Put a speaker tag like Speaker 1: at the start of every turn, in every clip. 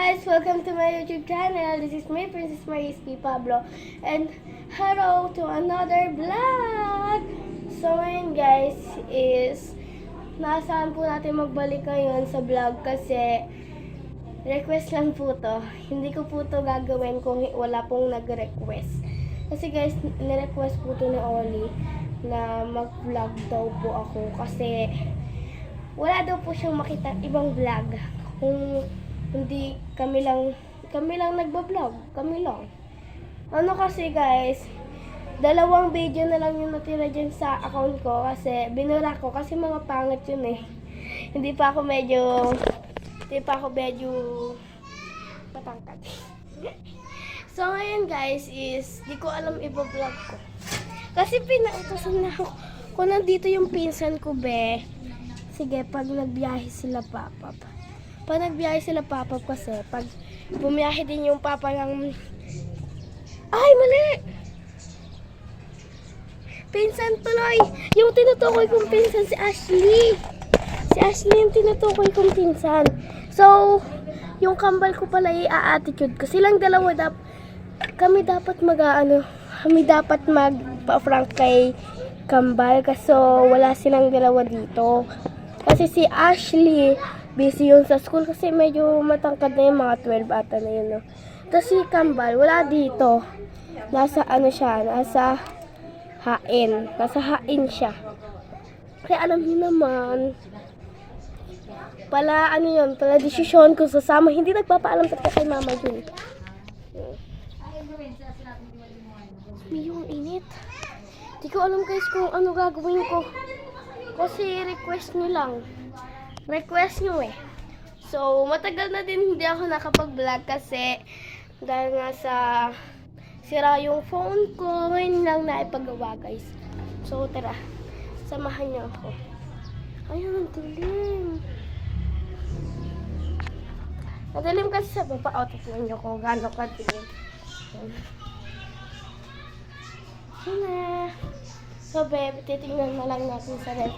Speaker 1: guys! Welcome to my YouTube channel. This is my Princess Maris P. Pablo. And hello to another vlog! So ngayon guys is nasaan po natin magbalik ngayon sa vlog kasi request lang po to. Hindi ko po to gagawin kung wala pong nag-request. Kasi guys, nirequest po to ni Oli na mag-vlog daw po ako kasi wala daw po siyang makita ibang vlog kung hindi kami lang nagba-vlog, kami lang. Ano kasi guys, 2 video na lang yung natira dyan sa account ko kasi binura ko kasi mga pangit yun eh. Hindi pa ako medyo matangkad. So ngayon guys is, di ko alam iba-vlog ko. Kasi pinautosan na ako. Kung nandito yung pinsan ko be, sige pag nagbiyahe sila papap. Pag nagbiyahe sila papap kasi, pag bumiyahe din yung papa ng... Ay, mali! Pinsan tuloy! Yung tinutukoy kong pinsan si Ashley! Si Ashley yung tinutukoy kong pinsan. So, yung kambal ko pala i-attitude ko. Silang dalawa kami dapat magpa-prank kay kambal kasi wala silang dalawa dito. Kasi si Ashley busy yun sa school kasi medyo matangkad na yung mga 12 ata na yun, no? Tapos si Kambal, wala dito. Nasa hain. Nasa hain siya. Kaya alam niyo naman, pala desisyon ko sasama. Hindi nagpapaalam talaga kay mama yun. Yung init. Hindi ko alam guys kung ano gagawin ko. Kasi request nyo lang. Request nyo eh. So, matagal na din hindi ako nakapag-vlog kasi dahil nga sa sira yung phone ko. Ngayon lang naipagawa guys. So, tara. Samahan niyo ako. Ayun, ang dilim. Madilim kasi sa baba. O, tignan nyo kung gano'n kadilim. Hina. So, babe, titignan na lang natin sa red.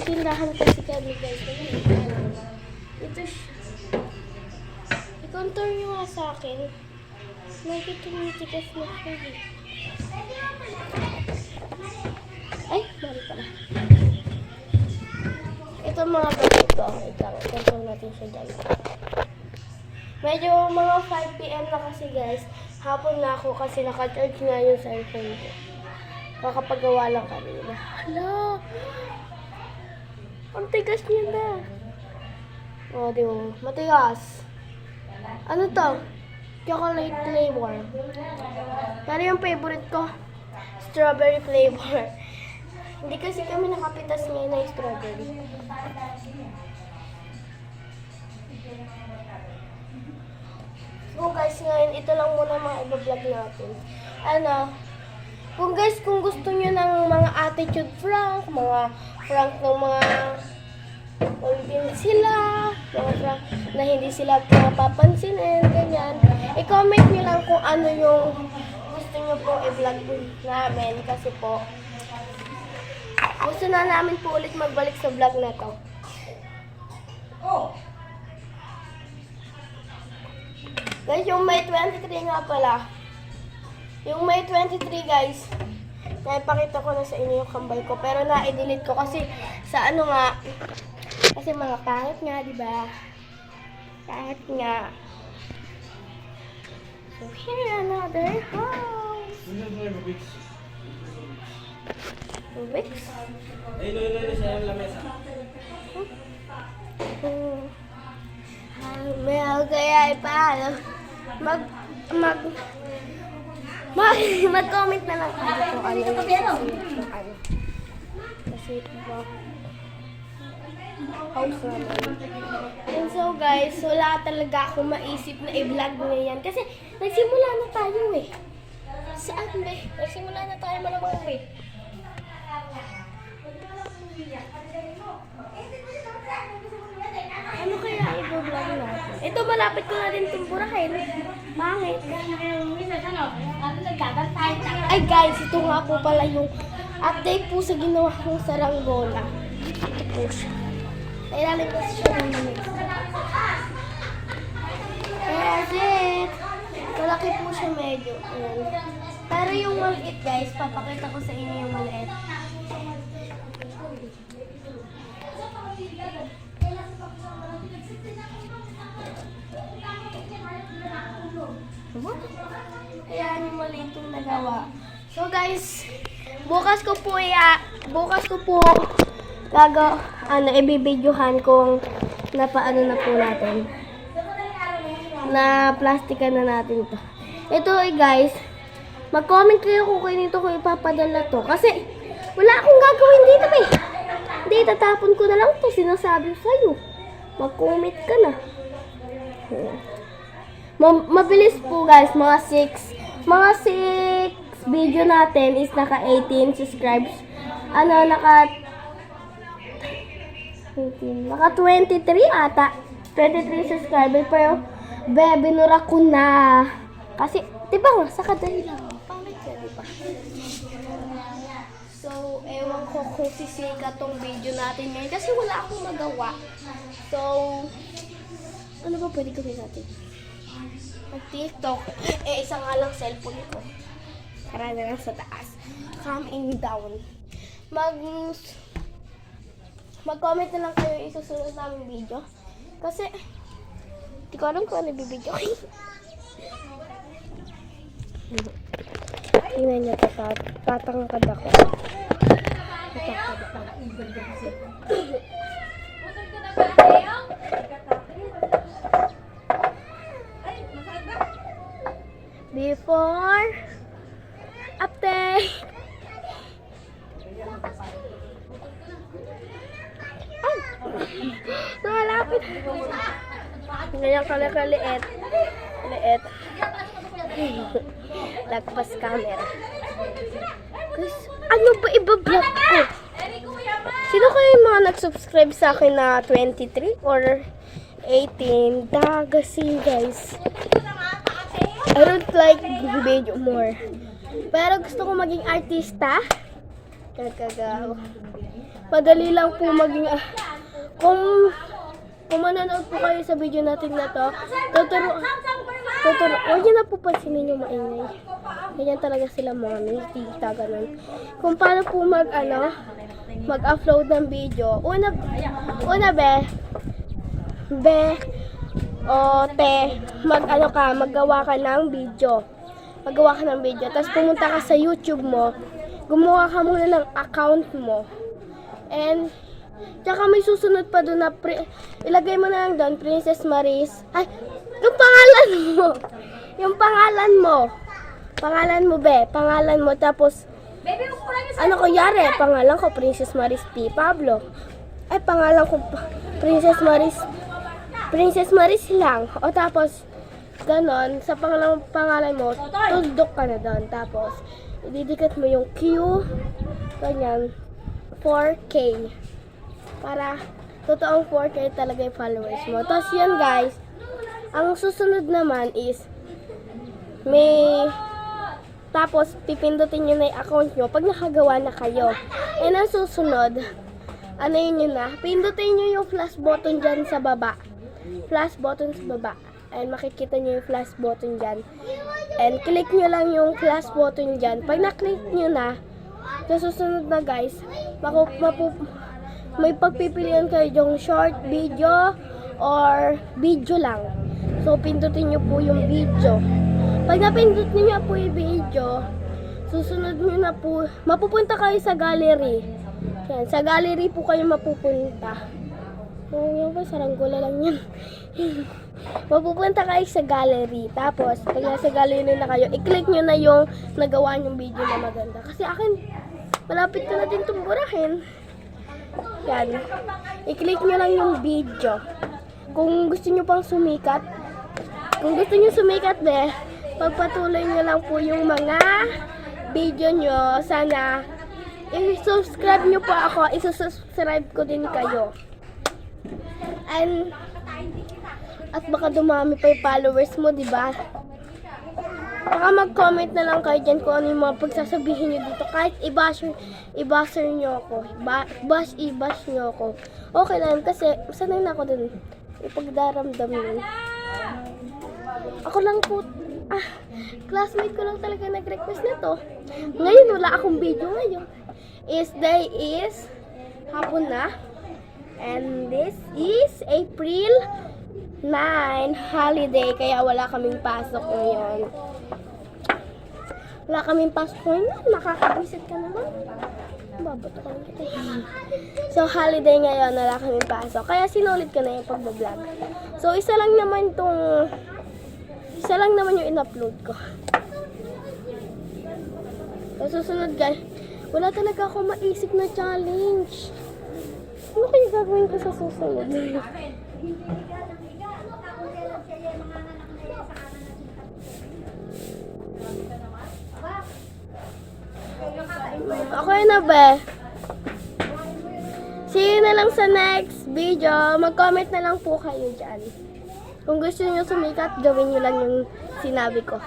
Speaker 1: Tindahan kasi kami guys. Ito siya. I-contour nyo nga sa akin. Nagtitumitikas na siya. Ay, mali pala. Ito mga bagay ko. I-contour natin siya dyan. Medyo mga 5 PM na kasi guys. Hapon na ako kasi naka-charge nga yung cellphone ko. Kakapagawa lang kanina. Hala! Ang tigas niya na. O, di ba? Matigas. Ano to? Chocolate flavor. Pero yung favorite ko, strawberry flavor. Hindi kasi kami nakapitas ngayon ng strawberry. So guys, ngayon ito lang muna mga i-vlog natin. Kung gusto nyo ng mga attitude prank, mga prank ng mga ulbin sila, mga prank na hindi sila papansinin, ganyan, i-comment nyo lang kung ano yung gusto nyo po i-vlog namin kasi po gusto na namin po ulit magbalik sa vlog na to. Guys, yung May 23 nga pala. Yung May 23 guys, naipakita ko na sa inyo yung kambal ko. Pero na-delete ko kasi sa ano nga, kasi mga pangit nga, diba? Pangit nga. So here another house. Wix? May kaya ipaano. Mag-comment na lang kayo kung ano yung kasi diba house naman. And so guys, wala talaga akong maisip na i-vlog ngayon kasi nagsimula na tayo eh. Saan ba? Nagsimula na tayo malamang eh. Ano kaya i-vlog natin? Ito malapit ko na din itong burahin. Pangit. Ay guys, ito nga po pala yung update po sa ginawa kong saranggola. Ito po siya. Ilalim ko siya ng maliit. That's it. Malaki po siya medyo. Ayan. Pero yung maliit guys, papakita ko sa inyo yung maliit. Ayan yung maliit yung nagawa. So guys, bukas ko po ibibidyohan kung napaano na po natin. Na plastikan na natin to. Ito guys, mag-comment kayo kung kayo nito ko ipapadala to. Kasi wala akong gagawin dito Hindi, tatapon ko na lang to. Sinasabi sa'yo. Mag-comment ka na. Mabilis po guys, mga 6 video natin is naka 18 subscribes. Naka 23 ata. 23 subscribers, pero binura ko na. Kasi, diba nga, sa kadali lang. Pangit ka, diba? So, ewan ko kung sisika tong video natin ngayon. Kasi wala akong magawa. So, ano ba pwede gawin natin? Mag-TikTok. Isa nga lang cellphone ko. Tara na lang sa taas. Coming down. Mag-comment na lang kayo isusunod namin video. Kasi, hindi ko alam kung ano bibidyo. Tingnan niyo ito. Tatangkad ako. Before, update. Ay! Nakalapit. Ganyan kaliit. Liit. Lagpas camera. Guys, ano ba iba-vlog ko? Sino kayo yung mga nag-subscribe sa akin na 23 or 18? Dagasi guys. I don't like video more. Pero gusto ko maging artista. Kagagaw. Madali lang po maging... kung manonood po kayo sa video natin na to, huwag nyo na po pansinin yung maingay. Ganyan talaga sila mommy, tita, ganun. Kung paano po mag-upload ng video. Una maggawa ka ng video. Tapos pumunta ka sa YouTube mo, gumawa ka muna ng account mo. And tsaka may susunod pa doon na ilagay mo na lang doon, Princess Maris. Ay, yung pangalan mo. Yung pangalan mo, Pangalan mo, tapos, kunyari, pangalan ko, Princess Maris P. Pablo. Ay, pangalan ko, Princess Maris lang. O tapos, ganon, sa pangalan mo, tuldok ka na doon. Tapos, ididikit mo yung Q, ganyan, 4K. Para totoong 4K talaga yung followers mo. Tapos yun guys, ang susunod naman is tapos pipindutin nyo na yung account nyo pag nakagawa na kayo. And ang susunod, yun na, pindutin nyo yung flash button dyan sa baba. And makikita nyo yung flash button dyan. And click nyo lang yung flash button dyan. Pag na-click nyo na, sa susunod na guys, may pagpipilian kayo yung short video or video lang. So, pindutin nyo po yung video. Pag napindot nyo po yung video, susunod nyo na po, mapupunta kayo sa gallery. Yan, sa gallery po kayo mapupunta. Yan ba, saranggola lang yun. Mapupunta kayo sa gallery. Tapos, pag nasa gallery na kayo, i-click nyo na yung nagawa nyong video na maganda. Kasi akin, malapit ko na din itong burahin. Yan. I-click nyo lang yung video. Kung gusto nyo pang sumikat, pagpatuloy nyo lang po yung mga video nyo. Sana, i-subscribe nyo po ako. I-subscribe ko din kayo. At baka dumami pa yung followers mo, diba? Baka mag-comment na lang kayo dyan kung ano yung mga pagsasabihin nyo dito. Kahit i-basher nyo ako. I-bash nyo ako. Okay lang kasi sanay na ako dun. Ipagdaramdam yun. Ako lang po, classmate ko lang talaga nag-request na to. Ngayon wala akong video ngayon. Day is hapon na. And this is April 9, holiday. Kaya wala kaming pasok ngayon. Wala kaming pasok ngayon. Nakaka-visit ka naman. Babato ka lang kita. So, holiday ngayon. Wala kaming pasok. Kaya sinulit ko na yung pag-vlog. So, isa lang naman yung in-upload ko. So, susunod guys. Wala talaga ako maisip na challenge. Ano kaya gagawin ko sa susunod? Okay na ba? See you na lang sa next video. Mag-comment na lang po kayo dyan. Kung gusto nyo sumikat, gawin nyo lang yung sinabi ko.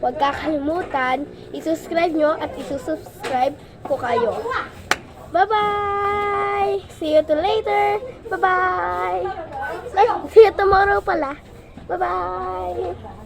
Speaker 1: Huwag kakalimutan, i-subscribe nyo at i-subscribe ko kayo. Bye-bye! See you later! Bye-bye! See you tomorrow pala. Bye-bye!